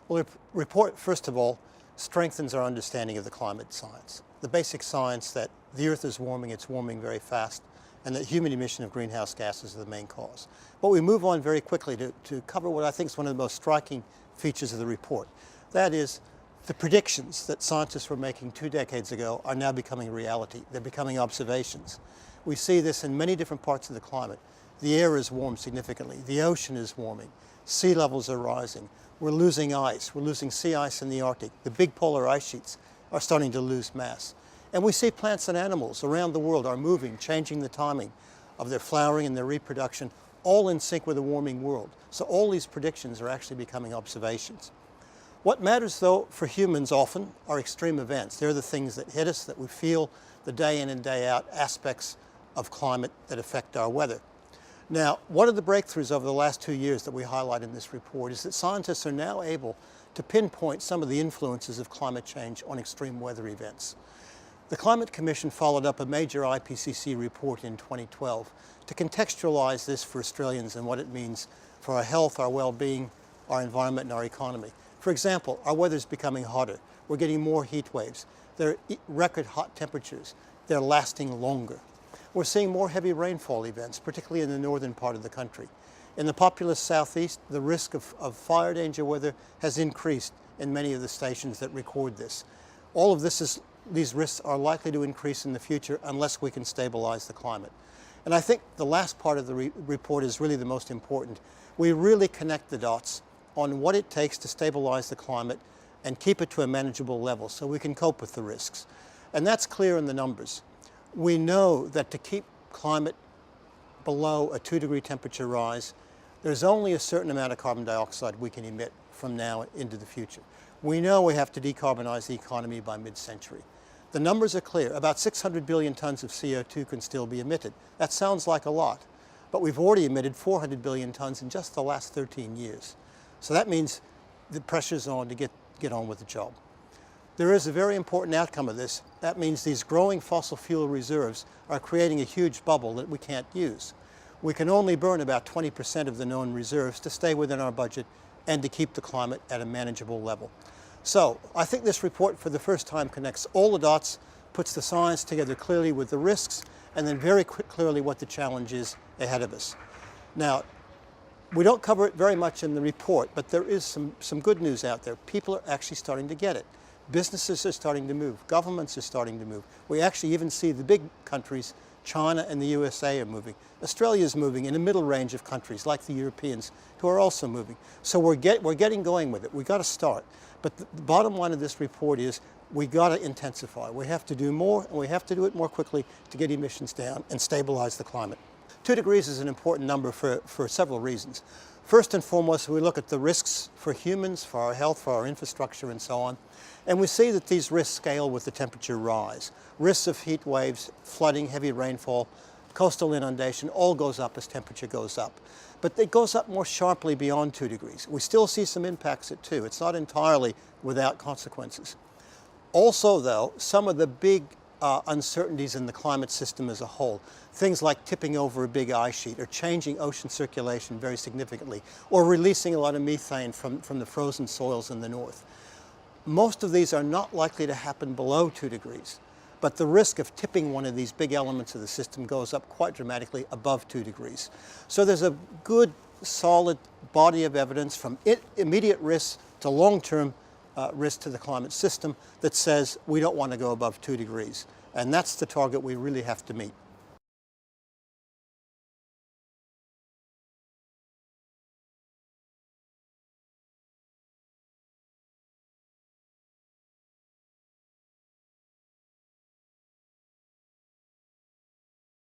Well, the report, first of all, strengthens our understanding of the climate science. The basic science that the Earth is warming, it's warming very fast, and that human emission of greenhouse gases are the main cause. But we move on very quickly to cover what I think is one of the most striking features of the report. That is, the predictions that scientists were making 2 decades ago are now becoming reality. They're becoming observations. We see this in many different parts of the climate. The air is warmed significantly. The ocean is warming. Sea levels are rising. We're losing ice. We're losing sea ice in the Arctic. The big polar ice sheets are starting to lose mass. And we see plants and animals around the world are moving, changing the timing of their flowering and their reproduction, all in sync with a warming world. So all these predictions are actually becoming observations. What matters, though, for humans often are extreme events. They're the things that hit us, that we feel the day in and day out aspects of climate that affect our weather. Now, one of the breakthroughs over the last 2 years that we highlight in this report is that scientists are now able to pinpoint some of the influences of climate change on extreme weather events. The Climate Commission followed up a major IPCC report in 2012 to contextualize this for Australians and what it means for our health, our well-being, our environment, and our economy. For example, our weather's becoming hotter. We're getting more heat waves. There are record hot temperatures. They're lasting longer. We're seeing more heavy rainfall events, particularly in the northern part of the country. In the populous southeast, the risk of fire danger weather has increased in many of the stations that record this. All of these risks are likely to increase in the future unless we can stabilize the climate. And I think the last part of the report is really the most important. We really connect the dots on what it takes to stabilize the climate and keep it to a manageable level so we can cope with the risks. And that's clear in the numbers. We know that to keep climate below a 2-degree temperature rise, there's only a certain amount of carbon dioxide we can emit from now into the future. We know we have to decarbonize the economy by mid-century. The numbers are clear. About 600 billion tons of CO2 can still be emitted. That sounds like a lot, but we've already emitted 400 billion tons in just the last 13 years. So that means the pressure's on to get on with the job. There is a very important outcome of this. That means these growing fossil fuel reserves are creating a huge bubble that we can't use. We can only burn about 20% of the known reserves to stay within our budget and to keep the climate at a manageable level. So I think this report for the first time connects all the dots, puts the science together clearly with the risks, and then very clearly what the challenge is ahead of us. Now, we don't cover it very much in the report, but there is some good news out there. People are actually starting to get it. Businesses are starting to move. Governments are starting to move. We actually even see the big countries, China and the USA, are moving. Australia is moving in a middle range of countries like the Europeans who are also moving. So we're getting going with it. We've got to start. But the bottom line of this report is we got to intensify. We have to do more, and we have to do it more quickly to get emissions down and stabilize the climate. 2 degrees is an important number for several reasons. First and foremost, we look at the risks for humans, for our health, for our infrastructure, and so on. And we see that these risks scale with the temperature rise. Risks of heat waves, flooding, heavy rainfall, coastal inundation, all goes up as temperature goes up. But it goes up more sharply beyond 2 degrees. We still see some impacts at 2. It's not entirely without consequences. Also, though, some of the big uncertainties in the climate system as a whole, things like tipping over a big ice sheet or changing ocean circulation very significantly or releasing a lot of methane from the frozen soils in the north. Most of these are not likely to happen below 2 degrees, but the risk of tipping one of these big elements of the system goes up quite dramatically above 2 degrees. So there's a good, solid body of evidence from immediate risks to long-term risk to the climate system that says we don't want to go above 2 degrees. And that's the target we really have to meet.